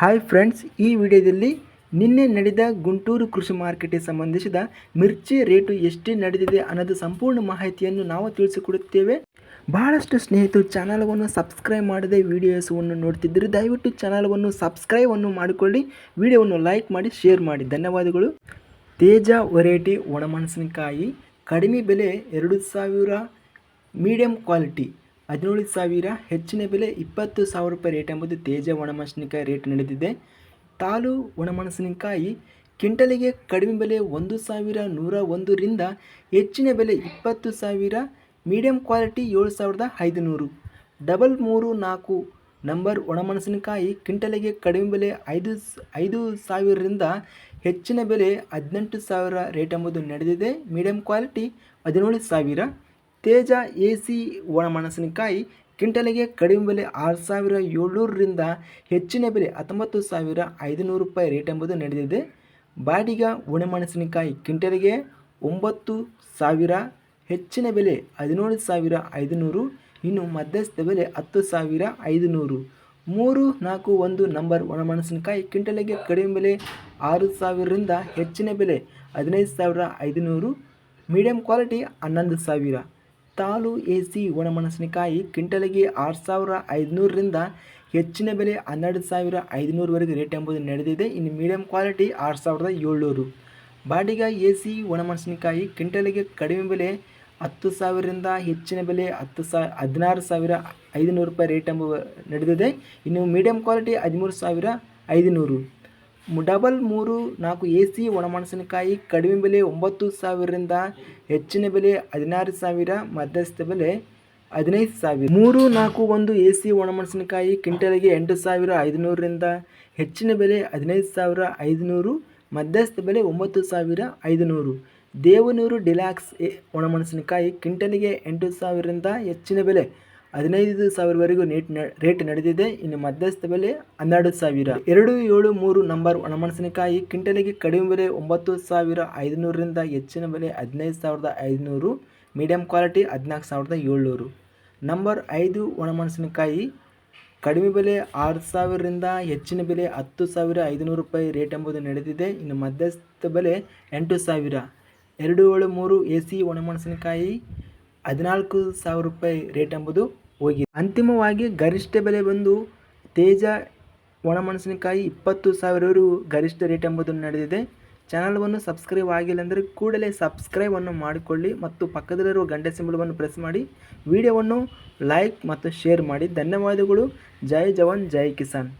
Hi friends, ಈ ವಿಡಿಯೋದಲ್ಲಿ ನಿನ್ನೆ ನಡೆದ ಗುಂಟೂರು ಕೃಷಿ ಮಾರ್ಕೆಟ್ಗೆ ಸಂಬಂಧಿಸಿದ ಮಿರ್ಚಿ ರೇಟು ಎಷ್ಟು ನಡೆದಿದೆ ಅನ್ನೋದು ಸಂಪೂರ್ಣ ಮಾಹಿತಿಯನ್ನು ನಾವು ತಿಳಿಸಿಕೊಡುತ್ತೇವೆ. ಬಹಳಷ್ಟು ಸ್ನೇಹಿತರು ಚಾನಲವನ್ನು ಸಬ್ಸ್ಕ್ರೈಬ್ ಮಾಡದೆ ವಿಡಿಯೋಸನ್ನು ನೋಡ್ತಿದ್ದರೆ ದಯವಿಟ್ಟು ಚಾನಲವನ್ನು ಸಬ್ಸ್ಕ್ರೈಬನ್ನು ಮಾಡಿಕೊಳ್ಳಿ, ವಿಡಿಯೋವನ್ನು ಲೈಕ್ ಮಾಡಿ, ಶೇರ್ ಮಾಡಿ. ಧನ್ಯವಾದಗಳು. ತೇಜ ವೆರೈಟಿ ಒಣಮೆಣಸಿನಕಾಯಿ ಕಡಿಮೆ ಬೆಲೆ 2,000, ಮೀಡಿಯಂ ಕ್ವಾಲಿಟಿ 17,000, ಹೆಚ್ಚಿನ ಬೆಲೆ 20,000 ರೂಪಾಯಿ ರೇಟ್ ಎಂಬುದು ತೇಜ ಒಣಮೆಣಸಿನಕಾಯಿ ರೇಟ್ ನಡೆದಿದೆ. ತಾಲು ಒಣಮೆಣಸಿನಕಾಯಿ ಕ್ವಿಂಟಲಿಗೆ ಕಡಿಮೆ ಬೆಲೆ 1,101ರಿಂದ ಹೆಚ್ಚಿನ ಬೆಲೆ 20,000, ಮೀಡಿಯಂ ಕ್ವಾಲಿಟಿ 7,500. 334 ನಂಬರ್ ಒಣಮೆಣಸಿನಕಾಯಿ ಕ್ವಿಂಟಲಿಗೆ ಕಡಿಮೆ ಬೆಲೆ 5,000ರಿಂದ ಹೆಚ್ಚಿನ ಬೆಲೆ 18,000 ರೇಟ್ ಎಂಬುದು ನಡೆದಿದೆ. Medium quality 17,000. ತೇಜ AC ಒಣಮೆಣಸಿನಕಾಯಿ ಕ್ವಿಂಟಲಿಗೆ ಕಡಿಮೆ ಬೆಲೆ 6,700ರಿಂದ ಹೆಚ್ಚಿನ ಬೆಲೆ 19,500 ರೂಪಾಯಿ ರೇಟ್ ಎಂಬುದು ನಡೆದಿದೆ. ಬಾಡಿಗ ಒಣಮೆಣಸಿನಕಾಯಿ ಕ್ವಿಂಟಲಿಗೆ 9,000, ಹೆಚ್ಚಿನ ಬೆಲೆ 17,500, ಇನ್ನು ಮಧ್ಯಸ್ಥ ಬೆಲೆ 10,500. 341 ನಂಬರ್ ಒಣಮೆಣಸಿನಕಾಯಿ ಕ್ವಿಂಟಲಿಗೆ ಕಡಿಮೆ ಬೆಲೆ 6,000ರಿಂದ ಹೆಚ್ಚಿನ ಬೆಲೆ 15,500, ಮೀಡಿಯಂ ಕ್ವಾಲಿಟಿ 11,000. ತಾಲು AC ಒಣಮೆಣಸಿನಕಾಯಿ ಕ್ವಿಂಟಲಿಗೆ 6,500ರಿಂದ ಹೆಚ್ಚಿನ ಬೆಲೆ 12,500ವರೆಗೆ ರೇಟ್ ಎಂಬುದು ನಡೆದಿದೆ. ಇನ್ನು ಮೀಡಿಯಂ ಕ್ವಾಲಿಟಿ 6,700. ಬಾಡಿಗ AC ಒಣಮೆಣಸಿನಕಾಯಿ ಕ್ವಿಂಟಲಿಗೆ ಕಡಿಮೆ ಬೆಲೆ 10,000ರಿಂದ ಹೆಚ್ಚಿನ ಬೆಲೆ 16,500 ರೂಪಾಯಿ ರೇಟ್ ಎಂಬುದು ನಡೆದಿದೆ. ಇನ್ನು ಮೀಡಿಯಂ ಕ್ವಾಲಿಟಿ 13,500. 334 AC ಒಣಮೆಣಸಿನಕಾಯಿ ಕಡಿಮೆ ಬೆಲೆ 9,000ರಿಂದ ಹೆಚ್ಚಿನ ಬೆಲೆ 16,000, ಮಧ್ಯಸ್ಥ ಬೆಲೆ 15,000. 341 AC ಒಣಮೆಣಸಿನಕಾಯಿ ಕ್ವಿಂಟಲಿಗೆ 8,500ರಿಂದ ಹೆಚ್ಚಿನ ಬೆಲೆ 15,500, ಮಧ್ಯಸ್ಥ ಬೆಲೆ 9,500. ದೇವನೂರು ಡಿಲಾಕ್ಸ್ ಒಣಮೆಣಸಿನಕಾಯಿ ಕ್ವಿಂಟಲಿಗೆ 8,000ರಿಂದ ಹೆಚ್ಚಿನ ಬೆಲೆ 15,000ವರೆಗೂ ರೇಟ್ ನಡೆದಿದೆ. ಇನ್ನು ಮಧ್ಯಸ್ಥ ಬೆಲೆ 12,000. 273 ನಂಬರ್ ಒಣಮೆಣಸಿನಕಾಯಿ ಕ್ವಿಂಟಲಿಗೆ ಕಡಿಮೆ ಬೆಲೆ 9,500ರಿಂದ ಹೆಚ್ಚಿನ ಬೆಲೆ 15,500, ಮೀಡಿಯಂ ಕ್ವಾಲಿಟಿ 14,700. ನಂಬರ್ 5 ಒಣಮೆಣಸಿನಕಾಯಿ ಕಡಿಮೆ ಬೆಲೆ 6,000ರಿಂದ ಹೆಚ್ಚಿನ ಬೆಲೆ 10,500 ರೂಪಾಯಿ ರೇಟ್ ಎಂಬುದು ನಡೆದಿದೆ. ಇನ್ನು ಮಧ್ಯಸ್ಥ ಬೆಲೆ 8,000. 273 AC ಒಣಮೆಣಸಿನಕಾಯಿ 14,000 ರೂಪಾಯಿ ರೇಟ್ ಎಂಬುದು ಹೋಗಿದೆ. ಅಂತಿಮವಾಗಿ ಗರಿಷ್ಠ ಬೆಲೆ ಬಂದು ತೇಜ ಒಣಮೆಣಸಿನಕಾಯಿ 20,000ವರೆಗೂ ಗರಿಷ್ಠ ರೇಟ್ ಎಂಬುದು ನಡೆದಿದೆ. ಚಾನಲವನ್ನು ಸಬ್ಸ್ಕ್ರೈಬ್ ಆಗಿಲ್ಲ ಅಂದರೆ ಕೂಡಲೇ ಸಬ್ಸ್ಕ್ರೈಬನ್ನು ಮಾಡಿಕೊಳ್ಳಿ ಮತ್ತು ಪಕ್ಕದಲ್ಲಿರುವ ಗಂಟೆ ಸಿಂಬಲವನ್ನು ಪ್ರೆಸ್ ಮಾಡಿ, ವಿಡಿಯೋವನ್ನು ಲೈಕ್ ಮತ್ತು ಶೇರ್ ಮಾಡಿ. ಧನ್ಯವಾದಗಳು. ಜೈ ಜವಾನ್, ಜೈ ಕಿಸಾನ್.